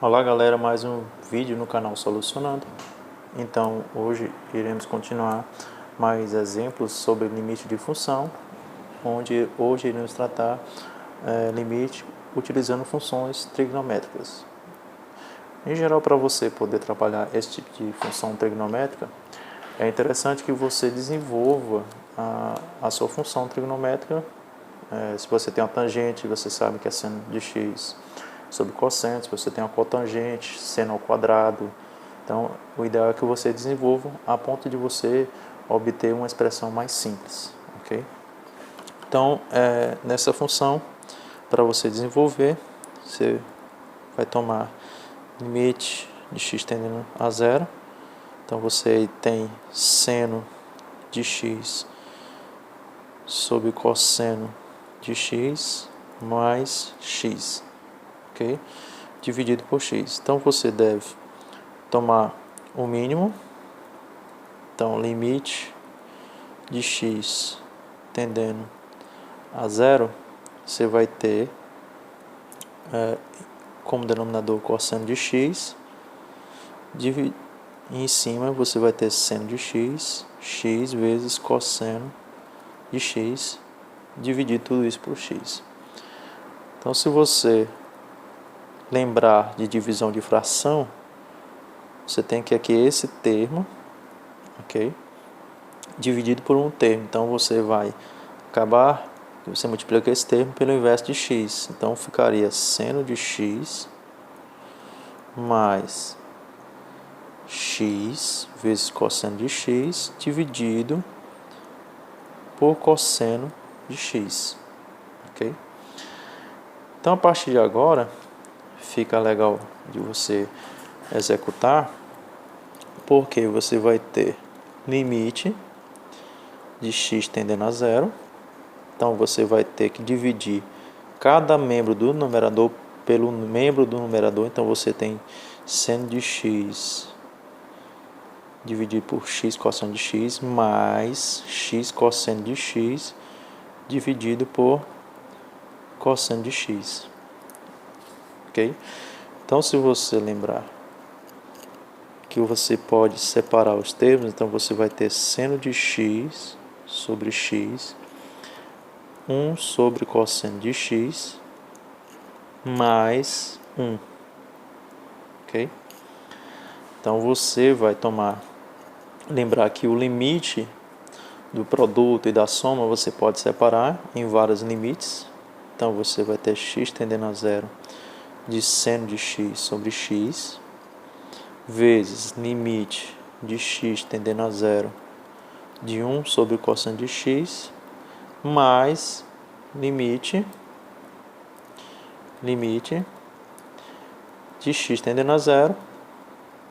Olá galera, mais um vídeo no canal Solucionando. Então hoje iremos continuar mais exemplos sobre limite de função, onde hoje iremos tratar limite utilizando funções trigonométricas. Em geral, para você poder trabalhar esse tipo de função trigonométrica, é interessante que você desenvolva a sua função trigonométrica. Se você tem uma tangente, você sabe que é seno de x sobre cosseno. Se você tem uma cotangente, seno ao quadrado. Então, o ideal é que você desenvolva a ponto de você obter uma expressão mais simples, ok? Então, nessa função, para você desenvolver, você vai tomar limite de x tendendo a zero. Então, você tem seno de x sobre cosseno de x mais x, ok? Dividido por x. Então, você deve tomar o mínimo. Então, limite de x tendendo a zero, você vai ter como denominador cosseno de x, e em cima você vai ter seno de x, x vezes cosseno de x, dividir tudo isso por x. Então, se você lembrar de divisão de fração, você tem que aqui esse termo, ok? Dividido por um termo. Então, você vai acabar, você multiplica esse termo pelo inverso de x. Então, ficaria seno de x mais x vezes cosseno de x dividido por cosseno de x, ok? Então, a partir de agora, fica legal de você executar, porque você vai ter limite de x tendendo a zero. Então, você vai ter que dividir cada membro do numerador pelo membro do numerador. Então, você tem seno de x dividido por x cosseno de x mais x cosseno de x dividido por cosseno de x, ok? Então, se você lembrar que você pode separar os termos, então você vai ter seno de x sobre x, 1 sobre cosseno de x, mais 1, ok? Então, você vai lembrar que o limite do produto e da soma você pode separar em vários limites. Então, você vai ter x tendendo a zero de seno de x sobre x, vezes limite de x tendendo a zero de 1 sobre cosseno de x, mais limite de x tendendo a zero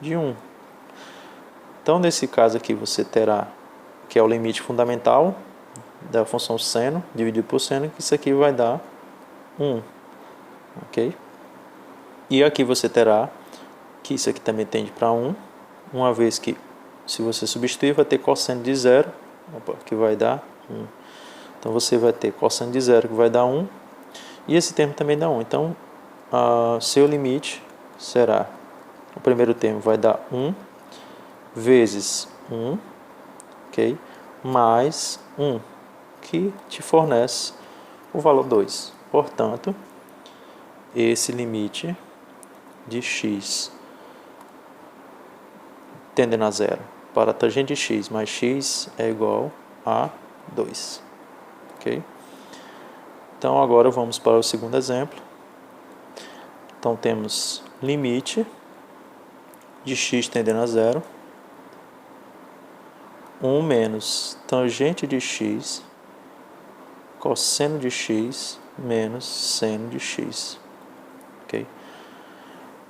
de 1. Então, nesse caso aqui, você terá, que é o limite fundamental da função seno, dividido por seno, que isso aqui vai dar 1, ok? E aqui você terá que isso aqui também tende para 1, uma vez que, se você substituir, vai ter cosseno de zero, que vai dar 1. Então, você vai ter cosseno de zero, que vai dar 1, e esse termo também dá 1. Então, seu limite será, o primeiro termo vai dar 1, vezes 1, ok? Mais 1, que te fornece o valor 2. Portanto, esse limite de x tendendo a zero para a tangente de x mais x é igual a 2, ok? Então, agora vamos para o segundo exemplo. Então, temos limite de x tendendo a zero, 1 menos tangente de x, cosseno de x, menos seno de x, ok?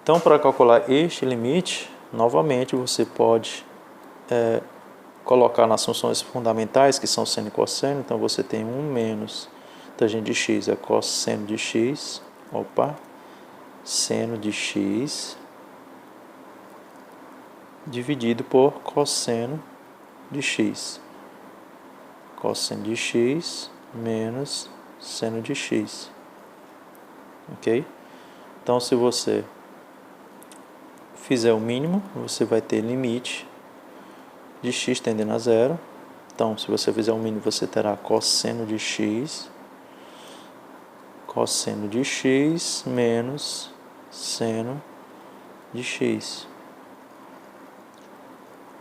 Então, para calcular este limite, novamente você pode colocar nas funções fundamentais, que são seno e cosseno. Então, você tem 1 menos tangente de x é cosseno de x, seno de x, dividido por cosseno de x. Cosseno de x menos seno de x, ok? Então, se você fizer o mínimo, você vai ter limite de x tendendo a zero. Então, se você fizer o mínimo, você terá cosseno de x menos seno de x.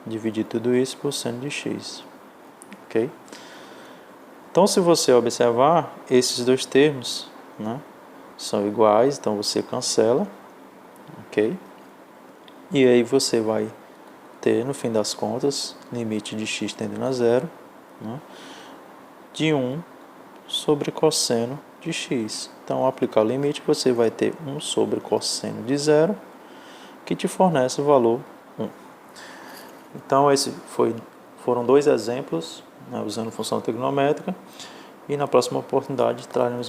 Dividir tudo isso por seno de x. Ok? Então, se você observar, esses dois termos, né, são iguais, então você cancela. Ok? E aí você vai ter, no fim das contas, limite de x tendendo a zero, né, de 1 sobre cosseno de x. Então, ao aplicar o limite, você vai ter 1 sobre cosseno de zero, que te fornece o valor 1. Então, foram dois exemplos, né, usando função trigonométrica, e na próxima oportunidade traremos